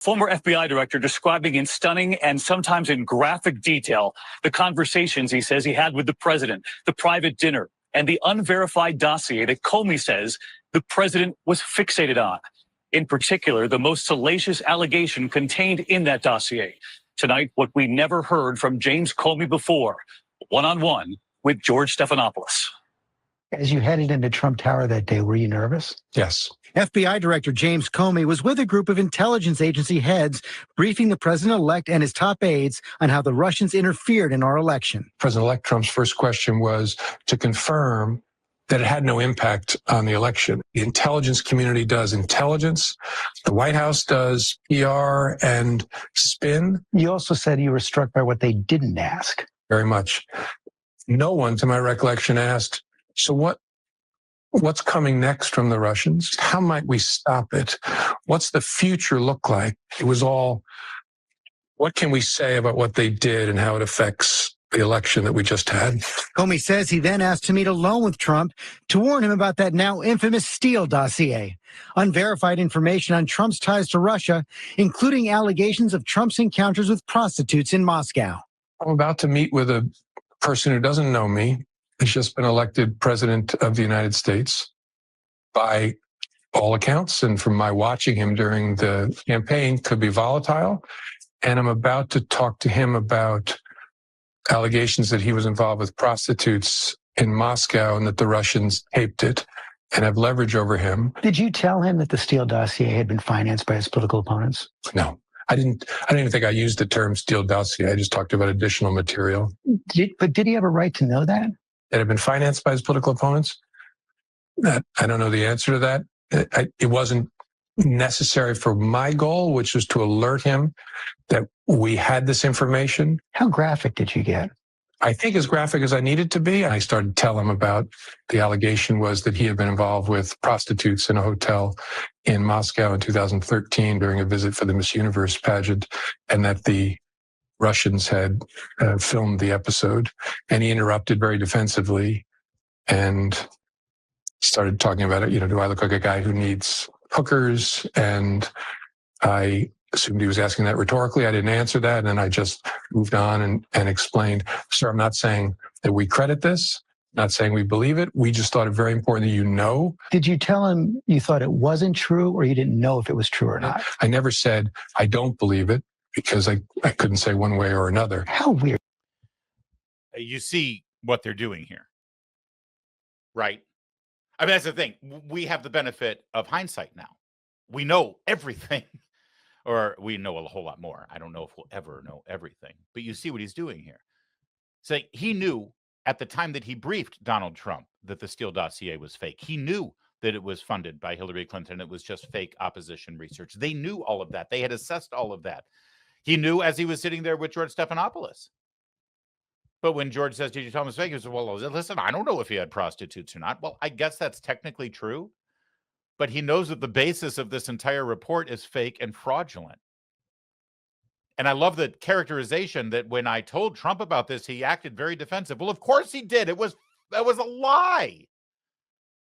Former FBI director describing in stunning and sometimes in graphic detail the conversations he says he had with the president, the private dinner, and the unverified dossier that Comey says the president was fixated on. In particular, the most salacious allegation contained in that dossier. Tonight, what we never heard from James Comey before, one-on-one with George Stephanopoulos. As you headed into Trump Tower that day, were you nervous? Yes. FBI Director James Comey was with a group of intelligence agency heads briefing the president-elect and his top aides on how the Russians interfered in our election. President-elect Trump's first question was to confirm that it had no impact on the election. The intelligence community does intelligence. The White House does PR and spin. You also said you were struck by what they didn't ask. Very much. No one, to my recollection, asked, so what's coming next from the Russians? How might we stop it? What's the future look like? It was all, what can we say about what they did and how it affects the election that we just had? Comey says he then asked to meet alone with Trump to warn him about that now infamous Steele dossier, unverified information on Trump's ties to Russia, including allegations of Trump's encounters with prostitutes in Moscow. I'm about to meet with a person who doesn't know me. He's just been elected president of the United States by all accounts. And from my watching him during the campaign, could be volatile. And I'm about to talk to him about allegations that he was involved with prostitutes in Moscow and that the Russians taped it and have leverage over him. Did you tell him that the Steele dossier had been financed by his political opponents? No. I don't even think I used the term Steele dossier. I just talked about additional material. But did he have a right to know that? That had been financed by his political opponents? I don't know the answer to that. It wasn't necessary for my goal, which was to alert him that we had this information. How graphic did you get? I think as graphic as I needed to be. I started to tell him about the allegation was that he had been involved with prostitutes in a hotel in Moscow in 2013 during a visit for the Miss Universe pageant, and that the Russians had filmed the episode. And he interrupted very defensively and started talking about it. Do I look like a guy who needs hookers? And I assumed he was asking that rhetorically. I didn't answer that. And then I just moved on and explained, sir, I'm not saying that we credit this, not saying we believe it. We just thought it very important that you know. Did you tell him you thought it wasn't true, or you didn't know if it was true or not? I never said I don't believe it, because I couldn't say one way or another. How weird. You see what they're doing here, right? I mean, that's the thing. We have the benefit of hindsight now. We know everything, or we know a whole lot more. I don't know if we'll ever know everything, but you see what he's doing here. So he knew at the time that he briefed Donald Trump that the Steele dossier was fake. He knew that it was funded by Hillary Clinton. It was just fake opposition research. They knew all of that. They had assessed all of that. He knew as he was sitting there with George Stephanopoulos. But when George says, did you tell him it's fake? He says, well, listen, I don't know if he had prostitutes or not. Well, I guess that's technically true. But he knows that the basis of this entire report is fake and fraudulent. And I love the characterization that when I told Trump about this, he acted very defensive. Well, of course he did. That was a lie.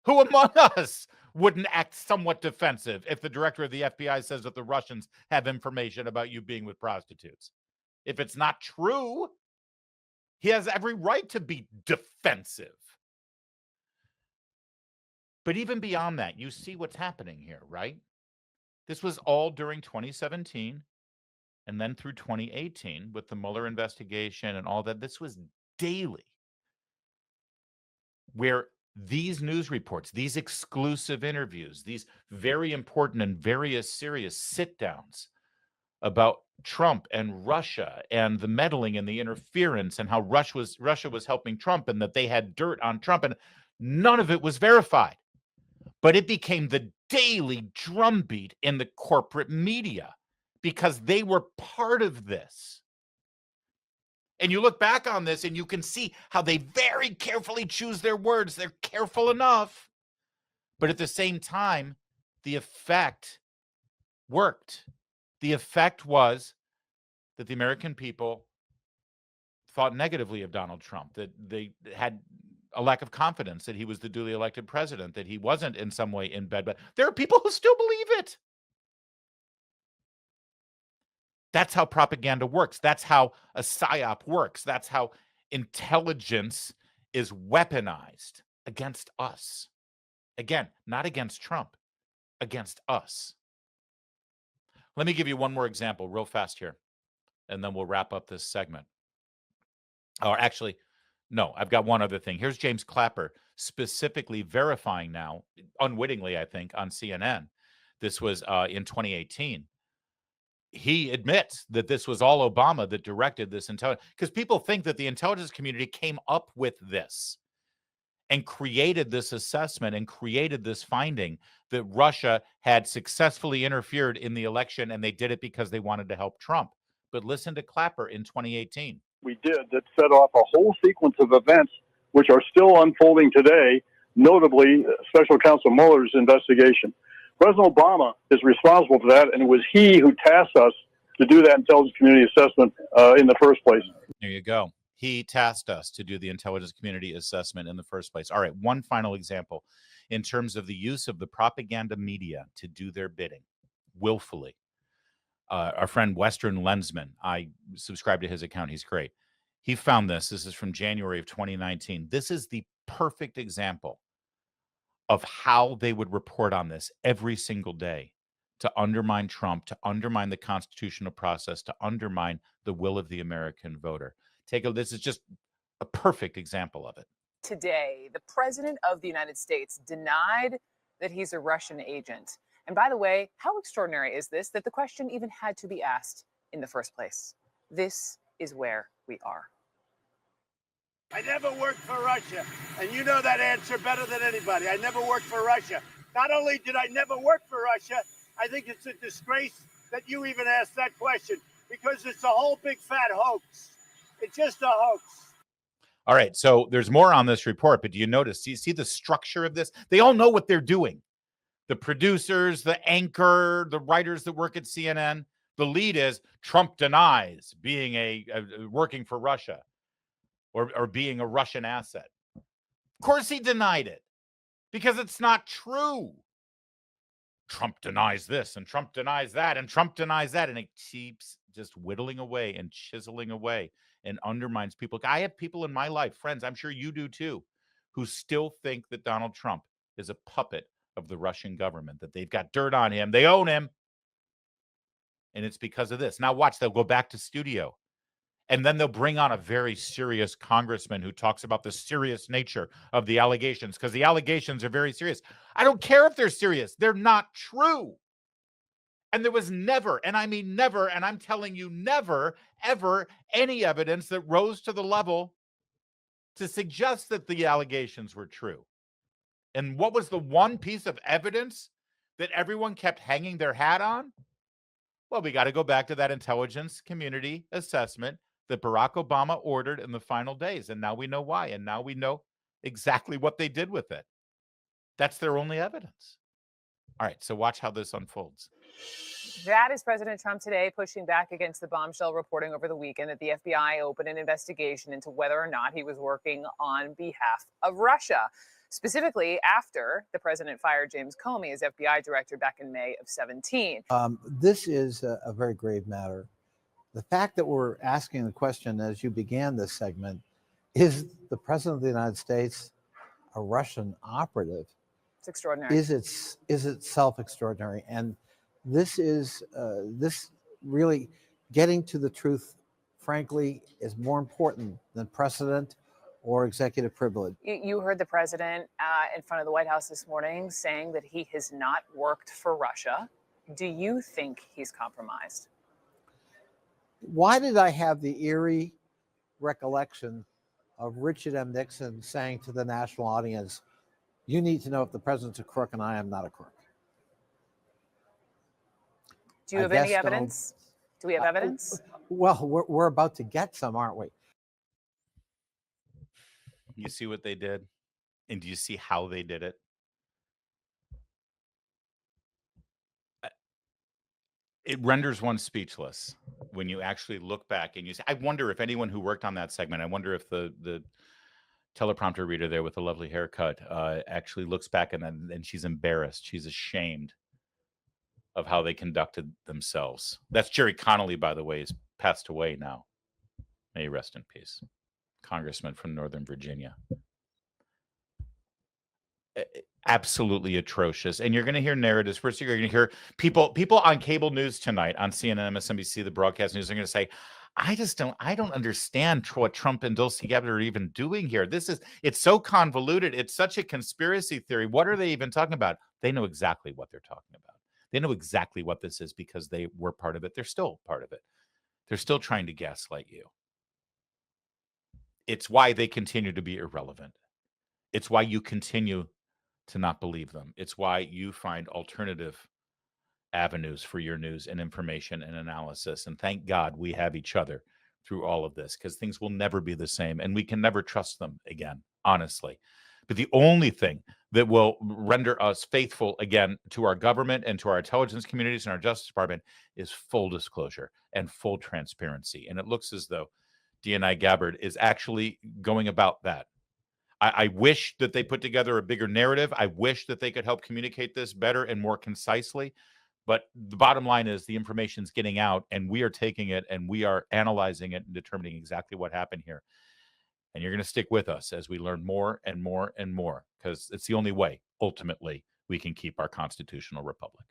Who among us wouldn't act somewhat defensive if the director of the FBI says that the Russians have information about you being with prostitutes? If it's not true, he has every right to be defensive. But even beyond that, you see what's happening here, right? This was all during 2017 and then through 2018 with the Mueller investigation and all that. This was daily, where these news reports, these exclusive interviews, these very important and very serious sit-downs about Trump and Russia and the meddling and the interference and how Russia was helping Trump and that they had dirt on Trump, and none of it was verified. But it became the daily drumbeat in the corporate media because they were part of this. And you look back on this and you can see how they very carefully choose their words. They're careful enough. But at the same time, the effect worked. The effect was that the American people thought negatively of Donald Trump, that they had a lack of confidence that he was the duly elected president, that he wasn't in some way in bed. But there are people who still believe it. That's how propaganda works. That's how a psyop works. That's how intelligence is weaponized against us. Again, not against Trump, against us. Let me give you one more example real fast here, and then we'll wrap up this segment. Or actually, no, I've got one other thing. Here's James Clapper specifically verifying now, unwittingly, I think, on CNN. This was in 2018. He admits that this was all Obama that directed this intelligence, because people think that the intelligence community came up with this and created this assessment and created this finding that Russia had successfully interfered in the election, and they did it because they wanted to help Trump. But listen to Clapper in 2018. We did that set off a whole sequence of events which are still unfolding today, notably Special Counsel Mueller's investigation. President Obama is responsible for that, and it was he who tasked us to do that intelligence community assessment in the first place. There you go. He tasked us to do the intelligence community assessment in the first place. All right, one final example in terms of the use of the propaganda media to do their bidding willfully. Our friend Western Lensman, I subscribe to his account. He's great. He found this. This is from January of 2019. This is the perfect example of how they would report on this every single day to undermine Trump, to undermine the constitutional process, to undermine the will of the American voter. This is just a perfect example of it. Today, the president of the United States denied that he's a Russian agent. And by the way, how extraordinary is this that the question even had to be asked in the first place? This is where we are. I never worked for Russia, and you know that answer better than anybody. I never worked for Russia. Not only did I never work for Russia, I think it's a disgrace that you even asked that question, because it's a whole big fat hoax. It's just a hoax. All right, so there's more on this report, but do you notice, do you see the structure of this? They all know what they're doing. The producers, the anchor, the writers that work at CNN. The lead is Trump denies being working for Russia or being a Russian asset. Of course he denied it, because it's not true. Trump denies this, and Trump denies that, and Trump denies that, and it keeps just whittling away and chiseling away and undermines people. I have people in my life, friends, I'm sure you do too, who still think that Donald Trump is a puppet of the Russian government, that they've got dirt on him, they own him, and it's because of this. Now watch, they'll go back to studio, and then they'll bring on a very serious congressman who talks about the serious nature of the allegations, because the allegations are very serious. I don't care if they're serious. They're not true. And there was never, and I mean never, and I'm telling you never, ever any evidence that rose to the level to suggest that the allegations were true. And what was the one piece of evidence that everyone kept hanging their hat on? Well, we got to go back to that intelligence community assessment that Barack Obama ordered in the final days. And now we know why. And now we know exactly what they did with it. That's their only evidence. All right, so watch how this unfolds. That is President Trump today pushing back against the bombshell reporting over the weekend that the FBI opened an investigation into whether or not he was working on behalf of Russia, specifically after the president fired James Comey as FBI director back in May of 2017. This is a very grave matter. The fact that we're asking the question as you began this segment, is the president of the United States a Russian operative? It's extraordinary. Is itself extraordinary? And this is this really getting to the truth, frankly, is more important than precedent or executive privilege. You heard the president in front of the White House this morning saying that he has not worked for Russia. Do you think he's compromised? Why did I have the eerie recollection of Richard M. Nixon saying to the national audience, "You need to know if the president's a crook, and I am not a crook"? Do you have any evidence? Do we have evidence? Well, we're about to get some, aren't we? You see what they did? And do you see how they did it? It renders one speechless when you actually look back and you say, I wonder if anyone who worked on that segment, I wonder if the teleprompter reader there with the lovely haircut actually looks back and she's embarrassed. She's ashamed of how they conducted themselves. That's Jerry Connolly, by the way, he's passed away now. May he rest in peace. Congressman from Northern Virginia. Absolutely atrocious. And you're going to hear narratives. First, you're going to hear people on cable news tonight on CNN, MSNBC, the broadcast news are going to say, I don't understand what Trump and Tulsi Gabbard are even doing here. It's so convoluted. It's such a conspiracy theory. What are they even talking about? They know exactly what they're talking about. They know exactly what this is because they were part of it. They're still part of it. They're still trying to gaslight you. It's why they continue to be irrelevant. It's why you continue to not believe them. It's why you find alternative avenues for your news and information and analysis. And thank God we have each other through all of this, because things will never be the same and we can never trust them again, honestly. But the only thing that will render us faithful again to our government and to our intelligence communities and our Justice Department is full disclosure and full transparency. And it looks as though DNI Gabbard is actually going about that. I wish that they put together a bigger narrative. I wish that they could help communicate this better and more concisely. But the bottom line is the information's getting out and we are taking it and we are analyzing it and determining exactly what happened here. And you're going to stick with us as we learn more and more and more, because it's the only way, ultimately, we can keep our constitutional republic.